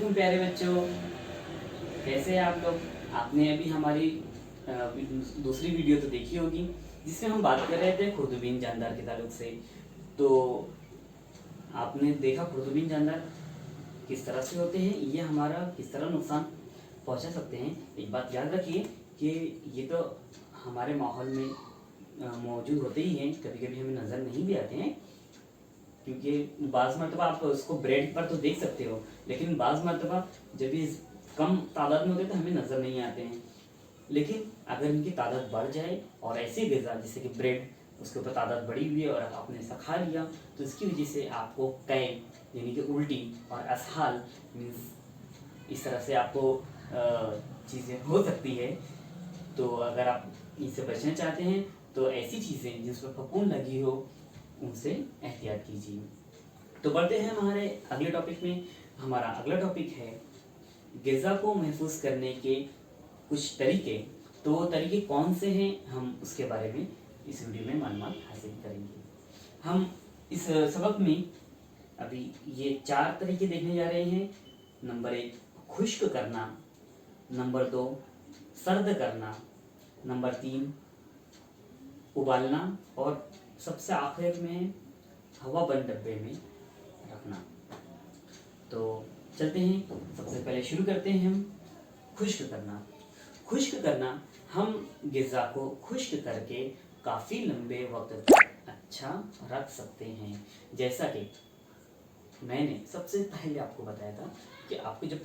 वालेकुम प्यारे बच्चों, कैसे हैं आप लोग। आपने अभी हमारी दूसरी वीडियो तो देखी होगी जिसमें हम बात कर रहे थे खुर्दबीन जानदार के ताल्लुक से। तो आपने देखा खुर्दबीन जानदार किस तरह से होते हैं, ये हमारा किस तरह नुकसान पहुंचा सकते हैं। एक बात याद रखिए कि ये तो हमारे माहौल में मौजूद होते ही हैं, कभी कभी हमें नज़र नहीं भी आते हैं, क्योंकि बाज़ मरतबा आप उसको ब्रेड पर तो देख सकते हो, लेकिन बाज़ मरतबा जब ये कम तादाद में होते हैं तो हमें नज़र नहीं आते हैं। लेकिन अगर इनकी तादाद बढ़ जाए और ऐसी ग़िज़ा जैसे कि ब्रेड, उसके ऊपर तादाद बढ़ी हुई है और आपने ऐसा खा लिया, तो इसकी वजह से आपको कै यानी कि उल्टी और असहाल मीन्स इस तरह से आपको चीज़ें हो सकती है। तो अगर आप इससे बचना चाहते हैं तो ऐसी चीज़ें जिस पर फफूंद लगी हो उनसे एहतियात कीजिए। तो बढ़ते हैं हमारे अगले टॉपिक में। हमारा अगला टॉपिक है ग़िज़ा को महफूज करने के कुछ तरीके। तो वो तरीके कौन से हैं, हम उसके बारे में इस वीडियो में मालूमात हासिल करेंगे। हम इस सबक में अभी ये 4 तरीके देखने जा रहे हैं। नंबर 1 खुश्क करना, नंबर 2 सर्द करना, नंबर 3 उबालना और सबसे आखिर में हवा बंद डब्बे में रखना। तो चलते हैं, सबसे पहले शुरू करते हैं हम खुश्क करना। खुश्क करना, हम ग़िज़ा को खुश्क करके काफ़ी लंबे वक्त तक अच्छा रख सकते हैं। जैसा कि मैंने सबसे पहले आपको बताया था कि आपको जब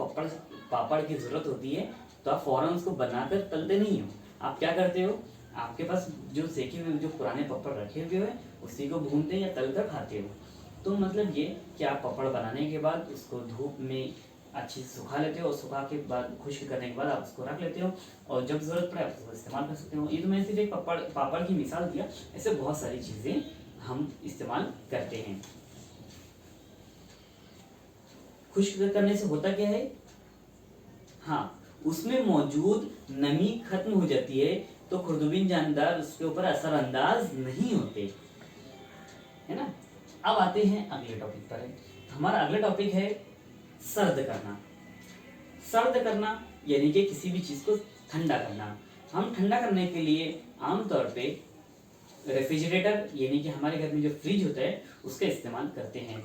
पापड़ की ज़रूरत होती है तो आप फ़ौरन उसको बनाकर तलते नहीं हो। आप क्या करते हो, आपके पास जो सेके हुए जो पुराने पापड़ रखे हुए हैं उसी को भूनते या तल कर खाते हो। तो मतलब ये कि आप पापड़ बनाने के बाद उसको धूप में अच्छी से सुखा लेते हो और सुखा के बाद खुश्क करने के बाद आप उसको रख लेते हो और जब ज़रूरत पड़े आप उसको इस्तेमाल कर सकते हो। ये तो मैंने सिर्फ एक पापड़ की मिसाल दिया, ऐसे बहुत सारी चीज़ें हम इस्तेमाल करते हैं। खुश्क करने से होता क्या है, हाँ, उसमें मौजूद नमी खत्म हो जाती है, तो खुर्दबीन जानदार उसके ऊपर असरअंदाज नहीं होते, है ना। अब आते हैं अगले टॉपिक पर। हमारा अगला टॉपिक है सर्द करना। सर्द करना यानी कि किसी भी चीज़ को ठंडा करना। हम ठंडा करने के लिए आमतौर पे रेफ्रिजरेटर यानी कि हमारे घर में जो फ्रिज होता है उसका इस्तेमाल करते हैं।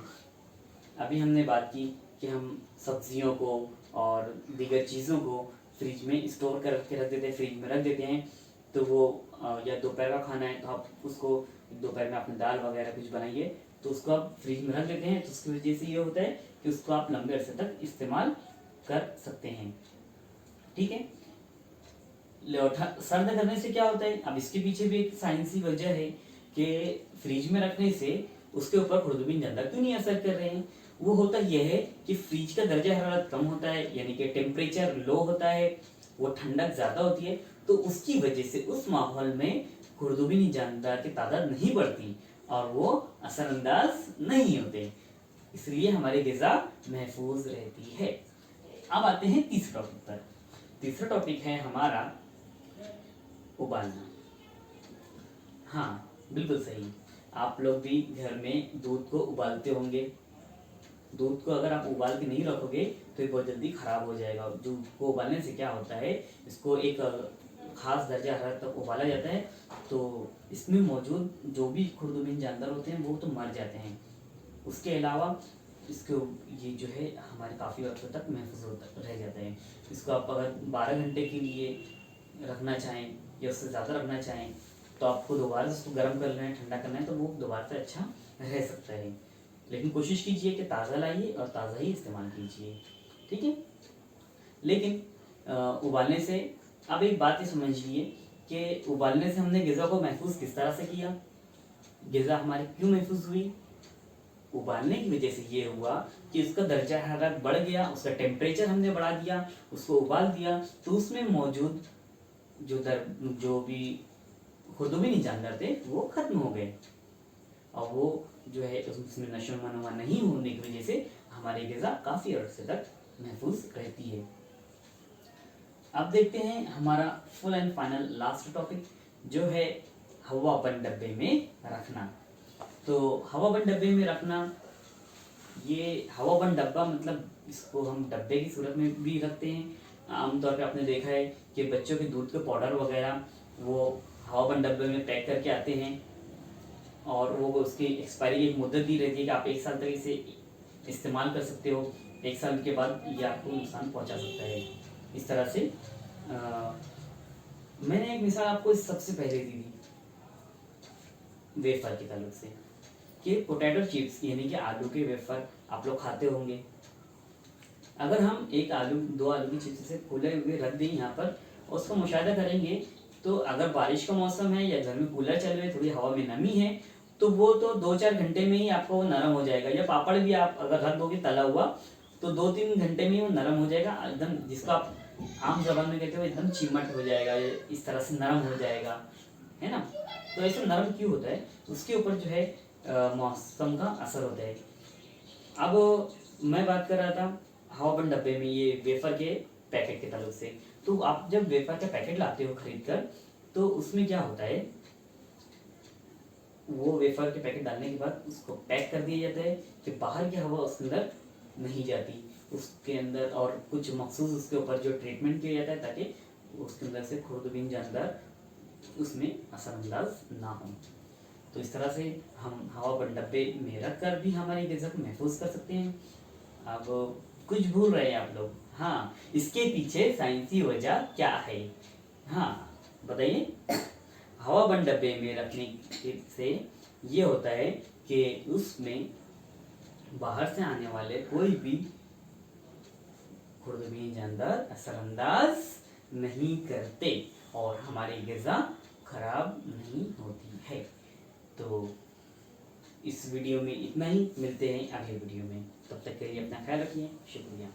अभी हमने बात की कि हम सब्जियों को और दीगर चीज़ों को फ्रिज में स्टोर करके रख देते हैं, फ्रिज में रख देते हैं। तो वो या दोपहर का खाना है तो आप उसको दोपहर में अपनी दाल वगैरह कुछ बनाइए तो उसको आप फ्रिज में रख देते हैं, तो उसकी वजह से ये होता है कि उसको आप लंबे अरसे तक इस्तेमाल कर सकते हैं। ठीक है। सर्द करने से क्या होता है, अब इसके पीछे भी एक साइंसी वजह है कि फ्रिज में रखने से उसके ऊपर खुर्दबीन जानदार क्यों नहीं असर कर रहे हैं। वो होता यह है कि फ्रिज का दर्जा हरारत कम होता है, यानी कि टेम्परेचर लो होता है, वो ठंडक ज़्यादा होती है, तो उसकी वजह से उस माहौल में खुर्दबीन जानदार की तादाद नहीं बढ़ती और वो असरअंदाज नहीं होते, इसलिए हमारी ग़िज़ा महफूज रहती है। अब आते हैं तीसरे टॉपिक पर। तीसरा टॉपिक है हमारा उबालना। हाँ, बिल्कुल सही, आप लोग भी घर में दूध को उबालते होंगे। दूध को अगर आप उबाल के नहीं रखोगे तो ये बहुत जल्दी ख़राब हो जाएगा। दूध को उबालने से क्या होता है, इसको एक ख़ास दर्जा हरारत तक उबाला जाता है, तो इसमें मौजूद जो भी खुर्दबीन जानदार होते हैं वो तो मर जाते हैं। उसके अलावा इसको ये जो है हमारे काफ़ी वक्त तक महफूज रह जाता है। इसको आप अगर 12 घंटे के लिए रखना चाहें या उससे ज़्यादा रखना चाहें तो आपको दोबारा से उसको गर्म करना है, ठंडा करना है, तो वो दोबारा से अच्छा रह सकता है। लेकिन कोशिश कीजिए कि ताज़ा लाइए और ताज़ा ही इस्तेमाल कीजिए, ठीक है। लेकिन उबालने से अब एक बात ही समझ लीजिए कि उबालने से हमने ग़िज़ा को महफूज किस तरह से किया। ग़िज़ा हमारी क्यों महफूज हुई, उबालने की वजह से ये हुआ कि उसका दर्जा हरारत बढ़ गया, उसका टेम्परेचर हमने बढ़ा दिया, उसको उबाल दिया, तो उसमें मौजूद जो भी खुर्दबीन जानदार थे वो खत्म हो गए और वो जो है उसमें नशो नुमा नहीं होने की वजह से हमारी ग़िज़ा काफ़ी अरसे तक महफूज रहती है। अब देखते हैं हमारा full and final last topic जो है हवा बंद डब्बे में रखना। तो हवा बंद डब्बे में रखना, ये हवा बंद डब्बा मतलब इसको हम डब्बे की सूरत में भी रखते हैं। आमतौर पे आपने देखा है कि बच्चों के दूध के पाउडर वगैरह वो हवाबंद डब्बे में पैक करके आते हैं, और वो उसकी एक्सपायरी की एक मुद्दत दी रहती है कि आप 1 साल तक इसे इस्तेमाल कर सकते हो, 1 साल के बाद ये आपको नुकसान पहुंचा सकता है। इस तरह से मैंने एक मिसाल आपको सबसे पहले दी थी वेफर के ताल्लुक से, कि पोटैटो चिप्स यानी कि आलू के वेफर आप लोग खाते होंगे। अगर हम एक आलू 2 आलू की चिप्स से फूले हुए रख दें यहाँ पर और उसको मुशाहिदा करेंगे, तो अगर बारिश का मौसम है या घर में कूलर चल रहे, थोड़ी हवा में नमी है, तो वो तो 2-4 घंटे में ही आपको वो नरम हो जाएगा। या पापड़ भी आप अगर रख दोगे तला हुआ, तो 2-3 घंटे में ही वो नरम हो जाएगा एकदम, जिसको आप आम जबान में कहते हो एकदम चिमट हो जाएगा, इस तरह से नरम हो जाएगा, है ना। तो ऐसा नरम क्यों होता है, उसके ऊपर जो है मौसम का असर होता है। अब मैं बात कर रहा था हवाबंद डब्बे में ये वेफर के पैकेट के ताल्लुक से। तो आप जब वेफर का पैकेट लाते हो खरीद कर, तो उसमें क्या होता है, वो वेफर के पैकेट डालने के बाद उसको पैक कर दिया जाता है कि बाहर की हवा उसके अंदर नहीं जाती उसके अंदर, और कुछ मखसूस उसके ऊपर जो ट्रीटमेंट किया जाता है ताकि उसके अंदर से खुर्दबीन जानदार उसमें असरअंदाज ना हो। तो इस तरह से हम हवाबंद डब्बे में रख कर भी हमारी ग़िज़ा को महफूज कर सकते हैं। अब कुछ भूल रहे हैं आप लोग, हाँ, इसके पीछे साइंसी वजह क्या है, हाँ बताइए। हवाबंद डब्बे में रखने से ये होता है कि उसमें बाहर से आने वाले कोई भी खुर्दबीन जानदार असरअंदाज नहीं करते और हमारी ग़िज़ा खराब नहीं होती है। तो इस वीडियो में इतना ही, मिलते हैं अगले वीडियो में, तब तक के लिए अपना ख्याल रखिए, शुक्रिया।